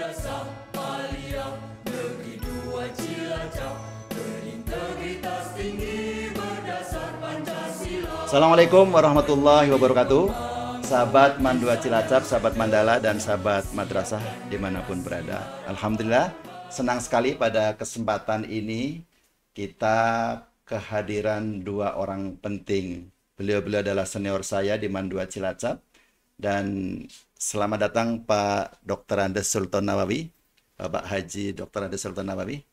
Madrasah Aliyah Negeri 2 Cilacap berintegritas tinggi berdasar Pancasila. Assalamualaikum warahmatullahi wabarakatuh. Sahabat Mandua Cilacap, sahabat Mandala, dan sahabat madrasah dimanapun berada. Alhamdulillah, senang sekali pada kesempatan ini kita kehadiran dua orang penting. Beliau-beliau adalah senior saya di Mandua Cilacap. Dan selamat datang Pak Dr. Andes Sultan Nawawi, Bapak Haji Dr. Andes Sultan Nawawi,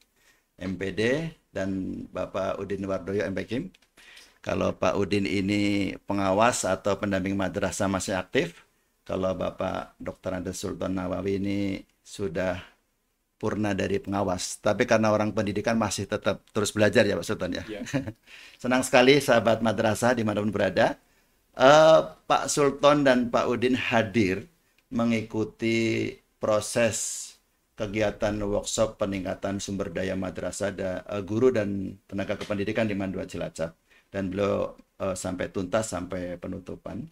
MPD, dan Bapak Udin Wardoyo, MPkim. Kalau Pak Udin ini pengawas atau pendamping madrasah masih aktif. Kalau Bapak Dr. Andes Sultan Nawawi ini sudah purna dari pengawas. Tapi karena orang pendidikan masih tetap terus belajar ya Pak Sultan ya. Yeah. Senang sekali sahabat madrasah dimanapun berada. Pak Sultan dan Pak Udin hadir mengikuti proses kegiatan workshop peningkatan sumber daya madrasah guru dan tenaga kependidikan di Mandua Cilacap. Dan beliau sampai tuntas, sampai penutupan.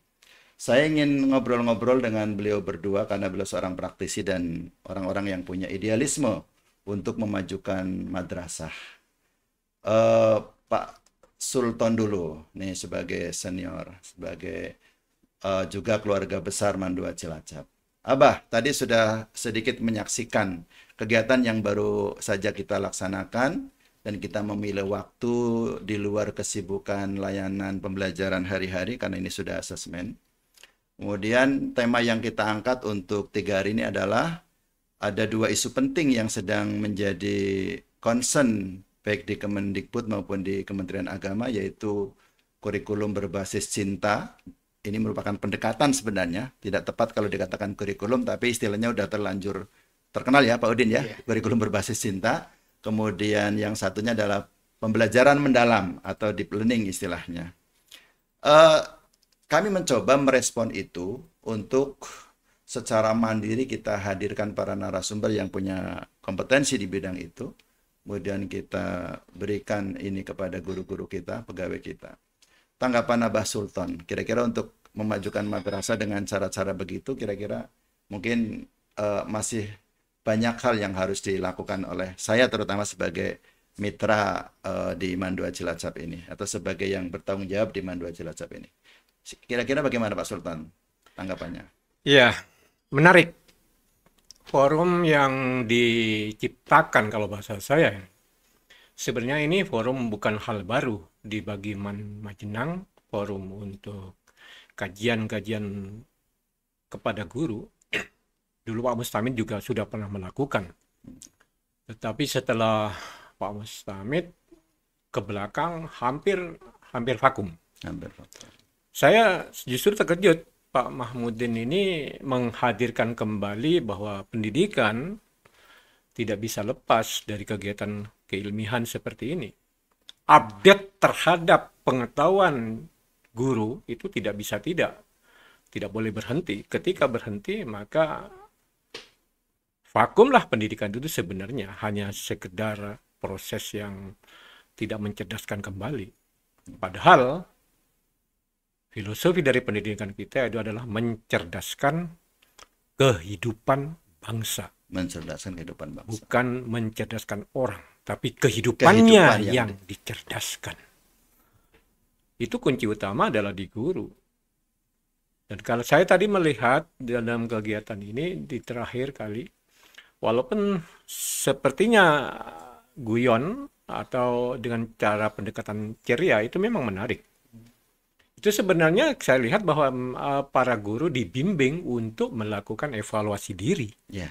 Saya ingin ngobrol-ngobrol dengan beliau berdua karena beliau seorang praktisi dan orang-orang yang punya idealisme untuk memajukan madrasah. Pak Sultan dulu, nih sebagai senior, sebagai juga keluarga besar Mandua Cilacap. Abah, tadi sudah sedikit menyaksikan kegiatan yang baru saja kita laksanakan dan kita memilih waktu di luar kesibukan layanan pembelajaran hari-hari karena ini sudah asesmen. Kemudian tema yang kita angkat untuk 3 hari ini adalah ada 2 isu penting yang sedang menjadi concern baik di Kemendikbud maupun di Kementerian Agama, yaitu kurikulum berbasis cinta. Ini merupakan pendekatan sebenarnya, tidak tepat kalau dikatakan kurikulum, tapi istilahnya udah terlanjur terkenal ya Pak Udin ya, kurikulum berbasis cinta. Kemudian yang satunya adalah pembelajaran mendalam atau deep learning istilahnya. Kami mencoba merespon itu untuk secara mandiri kita hadirkan para narasumber yang punya kompetensi di bidang itu. Kemudian kita berikan ini kepada guru-guru kita, pegawai kita. Tanggapan Abah Sultan, kira-kira untuk memajukan madrasah dengan cara-cara begitu, kira-kira mungkin masih banyak hal yang harus dilakukan oleh saya, terutama sebagai mitra di Mandua Cilacap ini, atau sebagai yang bertanggung jawab di Mandua Cilacap ini. Kira-kira bagaimana Pak Sultan tanggapannya? Ya, menarik. Forum yang diciptakan kalau bahasa saya, sebenarnya ini forum bukan hal baru di bagi Majenang, forum untuk kajian-kajian kepada guru. Dulu Pak Mustamid juga sudah pernah melakukan. Tetapi setelah Pak Mustamid ke belakang hampir vakum. Saya justru terkejut. Pak Mahmudin ini menghadirkan kembali bahwa pendidikan tidak bisa lepas dari kegiatan keilmihan seperti ini. Update terhadap pengetahuan guru itu tidak bisa tidak boleh berhenti. Ketika berhenti maka vakumlah pendidikan itu sebenarnya hanya sekedar proses yang tidak mencerdaskan kembali. Padahal filosofi dari pendidikan kita itu adalah mencerdaskan kehidupan bangsa. Mencerdaskan kehidupan bangsa. Bukan mencerdaskan orang, tapi kehidupannya yang dicerdaskan. Itu kunci utama adalah di guru. Dan kalau saya tadi melihat dalam kegiatan ini di terakhir kali, walaupun sepertinya guyon atau dengan cara pendekatan ceria itu memang menarik. Itu sebenarnya saya lihat bahwa para guru dibimbing untuk melakukan evaluasi diri. Yeah.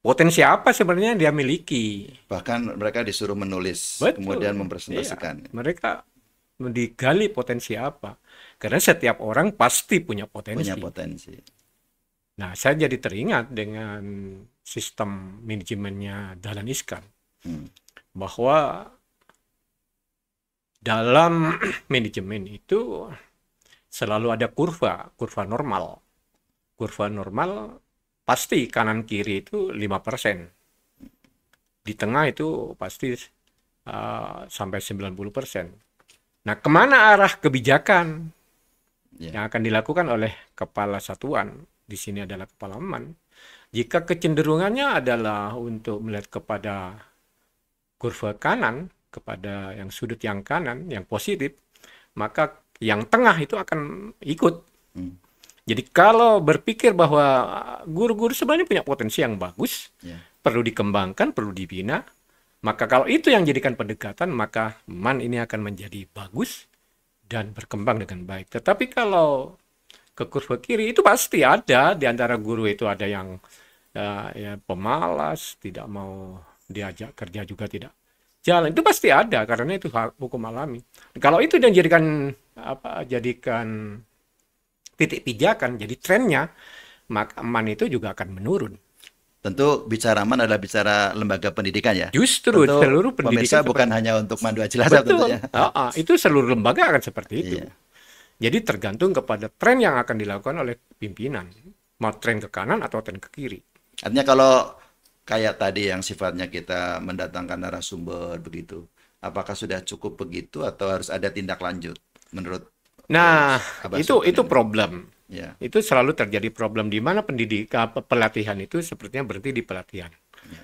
Potensi apa sebenarnya yang dia miliki. Bahkan mereka disuruh menulis, kemudian mempresentasikan. Iya, mereka digali potensi apa. Karena setiap orang pasti punya potensi. Nah, saya jadi teringat dengan sistem manajemennya Dahlan Iskan. Bahwa dalam manajemen itu selalu ada kurva normal. Kurva normal pasti kanan kiri itu 5%. Di tengah itu pasti sampai 90%. Nah, kemana arah kebijakan yang akan dilakukan oleh kepala satuan? Di sini adalah kepala Eman. Jika kecenderungannya adalah untuk melihat kepada kurva kanan, kepada yang sudut yang kanan, yang positif, maka yang tengah itu akan ikut. Jadi kalau berpikir bahwa guru-guru sebenarnya punya potensi yang bagus, perlu dikembangkan, perlu dibina, maka kalau itu yang jadikan pendekatan, maka MAN ini akan menjadi bagus dan berkembang dengan baik. Tetapi kalau ke kurva kiri itu pasti ada di antara guru itu ada yang ya pemalas, tidak mau diajak kerja juga tidak jalan. Itu pasti ada karena itu hukum alami. Kalau itu dan jadikan titik pijakan, jadi trennya, maka MAN itu juga akan menurun. Tentu bicara MAN adalah bicara lembaga pendidikan ya. Justru tentu seluruh pendidikan pemirsa bukan hanya untuk MAN 2 Cilacap tentunya. Itu seluruh lembaga akan seperti itu. Iya. Jadi tergantung kepada tren yang akan dilakukan oleh pimpinan. Mau tren ke kanan atau tren ke kiri. Artinya kalau kayak tadi yang sifatnya kita mendatangkan narasumber begitu, apakah sudah cukup begitu atau harus ada tindak lanjut menurut? Nah, itu problem. Ya. Itu selalu terjadi problem di mana pelatihan itu sepertinya berhenti di pelatihan. Ya.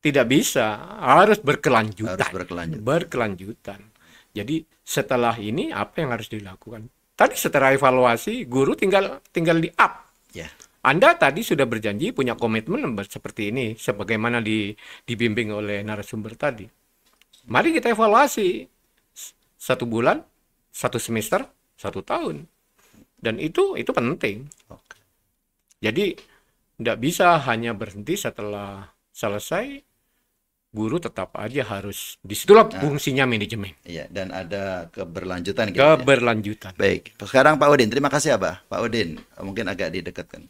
Tidak bisa, harus berkelanjutan. Berkelanjutan. Jadi setelah ini apa yang harus dilakukan? Tadi setelah evaluasi, guru tinggal di up. Ya. Anda tadi sudah berjanji punya komitmen seperti ini, sebagaimana dibimbing oleh narasumber tadi. Mari kita evaluasi 1 bulan, 1 semester, 1 tahun. Dan itu penting. Oke. Jadi tidak bisa hanya berhenti setelah selesai, guru tetap aja harus, disitulah fungsinya manajemen. Iya, dan ada keberlanjutan gitu. Keberlanjutan. Ya. Baik, sekarang Pak Udin, terima kasih Abah. Pak Udin, mungkin agak didekatkan.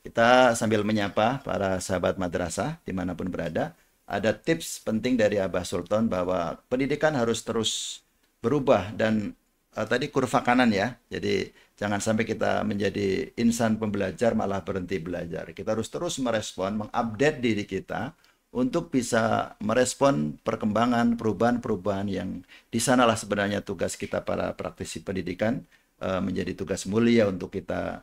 Kita sambil menyapa para sahabat madrasah dimanapun berada. Ada tips penting dari Abah Sultan bahwa pendidikan harus terus berubah dan tadi kurva kanan ya. Jadi jangan sampai kita menjadi insan pembelajar malah berhenti belajar. Kita harus terus merespon, mengupdate diri kita untuk bisa merespon perkembangan, perubahan-perubahan yang di sanalah sebenarnya tugas kita para praktisi pendidikan menjadi tugas mulia untuk kita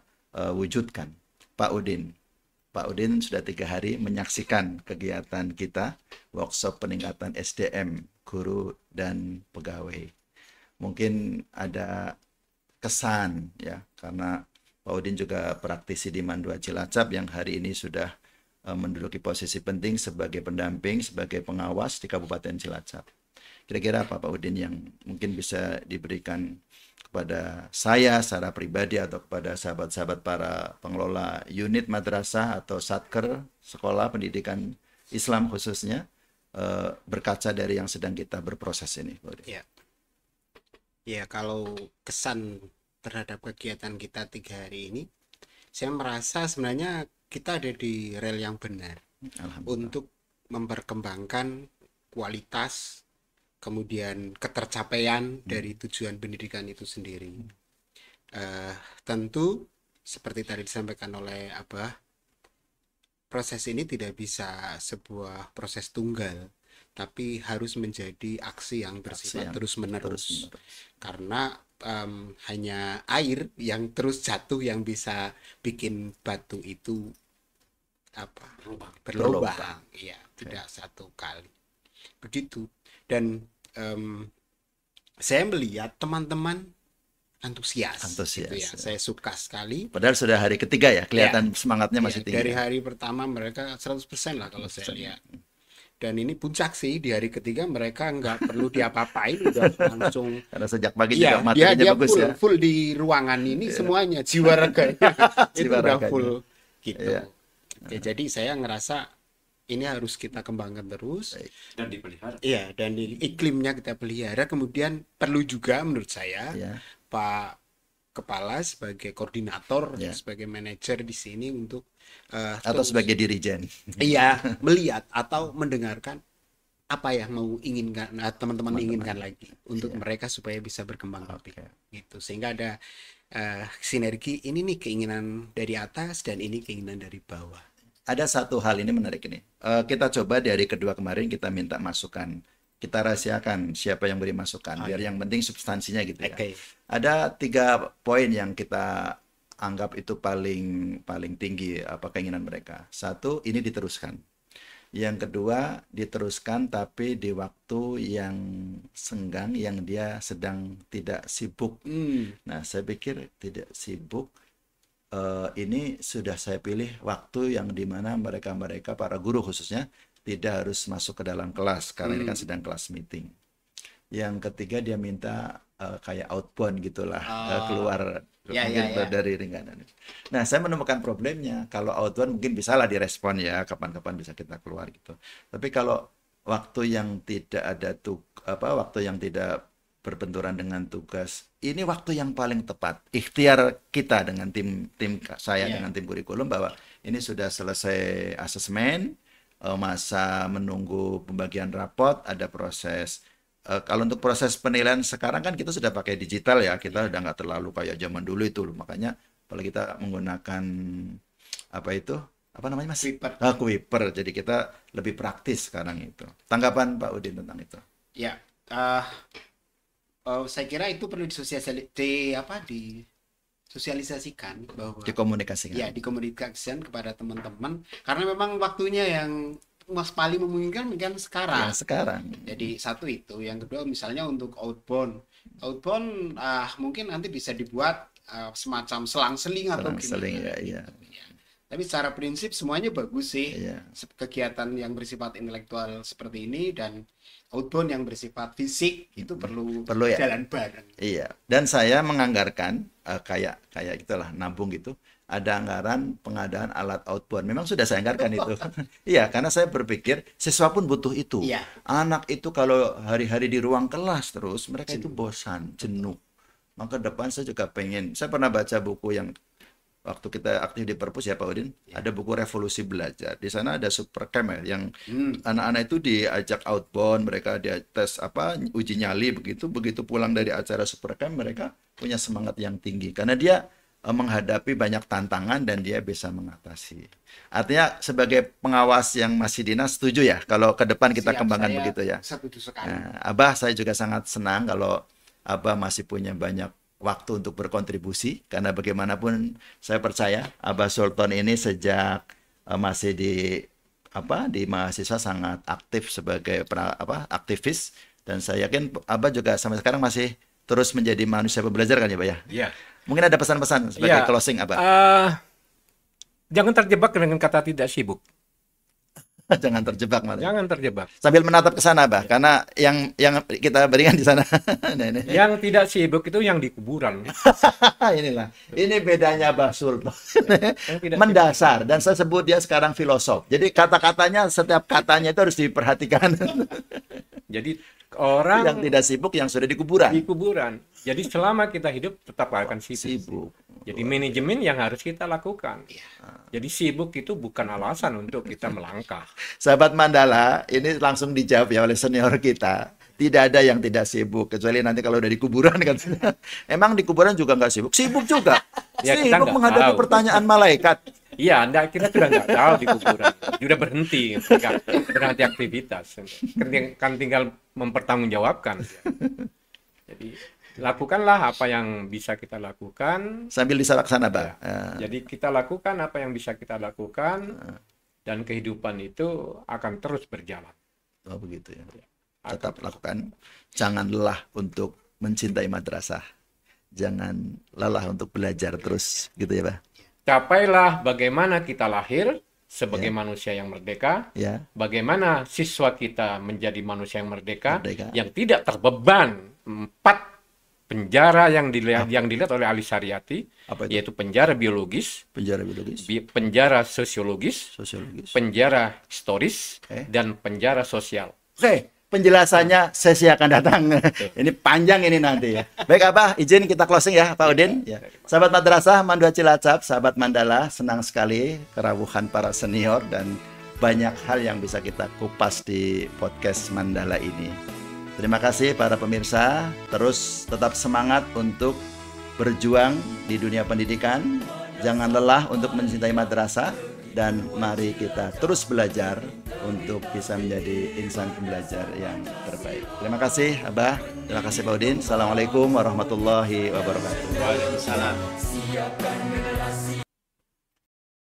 wujudkan. Pak Udin sudah 3 hari menyaksikan kegiatan kita, workshop peningkatan SDM, guru dan pegawai. Mungkin ada kesan ya, karena Pak Udin juga praktisi di MAN 2 Cilacap yang hari ini sudah menduduki posisi penting sebagai pendamping, sebagai pengawas di Kabupaten Cilacap. Kira-kira apa Pak Udin yang mungkin bisa diberikan kepada saya secara pribadi atau kepada sahabat-sahabat para pengelola unit madrasah atau satker sekolah pendidikan Islam khususnya berkaca dari yang sedang kita berproses ini? Ya, kalau kesan terhadap kegiatan kita 3 hari ini, saya merasa sebenarnya kita ada di rel yang benar untuk memperkembangkan kualitas, kemudian ketercapaian dari tujuan pendidikan itu sendiri. Tentu seperti tadi disampaikan oleh Abah, proses ini tidak bisa sebuah proses tunggal, tapi harus menjadi aksi yang bersifat terus-menerus. Karena hanya air yang terus jatuh yang bisa bikin batu itu berlubang. Ya, tidak satu kali. Begitu. Dan saya melihat teman-teman antusias gitu ya. Saya suka sekali. Padahal sudah hari ketiga ya, kelihatan semangatnya masih tinggi. Dari hari pertama mereka 100% lah kalau saya lihat. Dan ini puncak sih, di hari ketiga mereka nggak perlu diapa-apain, udah langsung. Karena sejak pagi juga materinya bagus full, ya. Full di ruangan ini semuanya, jiwa raganya itu udah full gitu. Ya, jadi saya ngerasa ini harus kita kembangkan terus. Dan dipelihara. Iya, dan iklimnya kita pelihara. Kemudian perlu juga menurut saya Pak Kepala sebagai koordinator, sebagai manajer di sini untuk atau sebagai dirijen. Iya, melihat atau mendengarkan apa yang inginkan teman-teman inginkan lagi untuk mereka supaya bisa berkembang lebih. Gitu. Sehingga ada sinergi, ini nih keinginan dari atas dan ini keinginan dari bawah. Ada satu hal ini menarik ini. Kita coba di hari kedua kemarin kita minta masukan. Kita rahasiakan siapa yang beri masukan biar yang penting substansinya gitu ya. Ada 3 poin yang kita anggap itu paling tinggi apa keinginan mereka. Satu, ini diteruskan. Yang kedua, diteruskan tapi di waktu yang senggang, yang dia sedang tidak sibuk. Nah, saya pikir tidak sibuk. Ini sudah saya pilih waktu yang dimana mereka para guru khususnya tidak harus masuk ke dalam kelas karena ini kan sedang kelas meeting. Yang ketiga, dia minta kayak outbound gitulah, keluar dari ringganan. Nah, saya menemukan problemnya. Kalau outbound mungkin bisalah direspon ya, kapan-kapan bisa kita keluar gitu. Tapi kalau waktu yang tidak ada waktu yang tidak berbenturan dengan tugas, ini waktu yang paling tepat. Ikhtiar kita dengan tim saya dengan tim kurikulum bahwa ini sudah selesai asesmen, masa menunggu pembagian rapot, ada proses. Kalau untuk proses penilaian sekarang kan kita sudah pakai digital ya, kita udah nggak terlalu kayak zaman dulu itu, makanya kalau kita menggunakan apa namanya Mas? Kuiper. Jadi kita lebih praktis sekarang itu. Tanggapan Pak Udin tentang itu? Ya, saya kira itu perlu disosialisasikan bahwa dikomunikasikan. Ya, dikomunikasikan kepada teman-teman karena memang waktunya yang Mas Pali memungkinkan kan sekarang. Ya, sekarang. Jadi satu itu, yang kedua misalnya untuk outbound mungkin nanti bisa dibuat semacam selang-seling atau selang-seling ya. Tapi secara prinsip semuanya bagus sih. Iya. Kegiatan yang bersifat intelektual seperti ini dan outbound yang bersifat fisik itu perlu ya? Jalan bareng. Iya. Dan saya menganggarkan kayak gitulah, nabung gitu. Ada anggaran pengadaan alat outbound. Memang sudah saya anggarkan itu. Iya, karena saya berpikir siswa pun butuh itu. Iya. Anak itu kalau hari-hari di ruang kelas terus, mereka itu bosan, jenuh. Maka depan saya juga pengen. Saya pernah baca buku yang waktu kita aktif di Perpus ya Pak Udin, ada buku Revolusi Belajar. Di sana ada Supercamp ya, yang anak-anak itu diajak outbound, mereka dia tes uji nyali begitu pulang dari acara Supercamp mereka punya semangat yang tinggi karena dia menghadapi banyak tantangan dan dia bisa mengatasi. Artinya sebagai pengawas yang masih dinas, setuju ya kalau ke depan kita kembangkan begitu ya. Setuju sekali. Nah, Abah saya juga sangat senang kalau Abah masih punya banyak waktu untuk berkontribusi karena bagaimanapun saya percaya Abah Sultan ini sejak masih di mahasiswa sangat aktif sebagai aktivis dan saya yakin Abah juga sampai sekarang masih terus menjadi manusia pembelajar kan ya Pak ya? Iya. Mungkin ada pesan-pesan sebagai closing Abah. Jangan terjebak dengan kata tidak sibuk. Jangan terjebak malah. Jangan terjebak. Sambil menatap ke sana, Bah, karena yang kita berikan di sana. Yang tidak sibuk itu yang di kuburan. Inilah. Ini bedanya Bah Sultan. Mendasar dan saya sebut dia sekarang filosof. Jadi kata-katanya setiap katanya itu harus diperhatikan. Jadi orang yang tidak sibuk yang sudah di kuburan. Di kuburan. Jadi selama kita hidup tetap akan sibuk. Jadi manajemen yang harus kita lakukan. Jadi sibuk itu bukan alasan untuk kita melangkah. Sahabat Mandala, ini langsung dijawab ya oleh senior kita. Tidak ada yang tidak sibuk, kecuali nanti kalau udah di kuburan kan. Emang di kuburan juga nggak sibuk? Sibuk juga. Ya, sibuk menghadapi pertanyaan malaikat. Iya, kita sudah nggak tahu di kuburan. Sudah berhenti aktivitas. Kan tinggal mempertanggungjawabkan. Jadi lakukanlah apa yang bisa kita lakukan sambil dilaksanakan, Pak. Jadi kita lakukan apa yang bisa kita lakukan dan kehidupan itu akan terus berjalan. Oh begitu ya. Tetap lakukan. Jangan lelah untuk mencintai madrasah. Jangan lelah untuk belajar terus, gitu ya, Pak. Capailah bagaimana kita lahir sebagai manusia yang merdeka. Bagaimana siswa kita menjadi manusia yang merdeka. Yang tidak terbeban 4 penjara yang dilihat oleh Ali Syariati, yaitu penjara biologis, penjara sosiologis, penjara historis, dan penjara sosial. Oke, penjelasannya sesi akan datang. Ini panjang ini nanti ya. Baik Abah, izin kita closing ya Pak Udin. Ya. Sahabat Madrasah Mandua Cilacap, sahabat Mandala, senang sekali kerawuhan para senior dan banyak hal yang bisa kita kupas di podcast Mandala ini. Terima kasih para pemirsa, terus tetap semangat untuk berjuang di dunia pendidikan. Jangan lelah untuk mencintai madrasah dan mari kita terus belajar untuk bisa menjadi insan pembelajar yang terbaik. Terima kasih Abah, terima kasih Pak Udin. Assalamualaikum warahmatullahi wabarakatuh. Waalaikumsalam. Siapkan generasi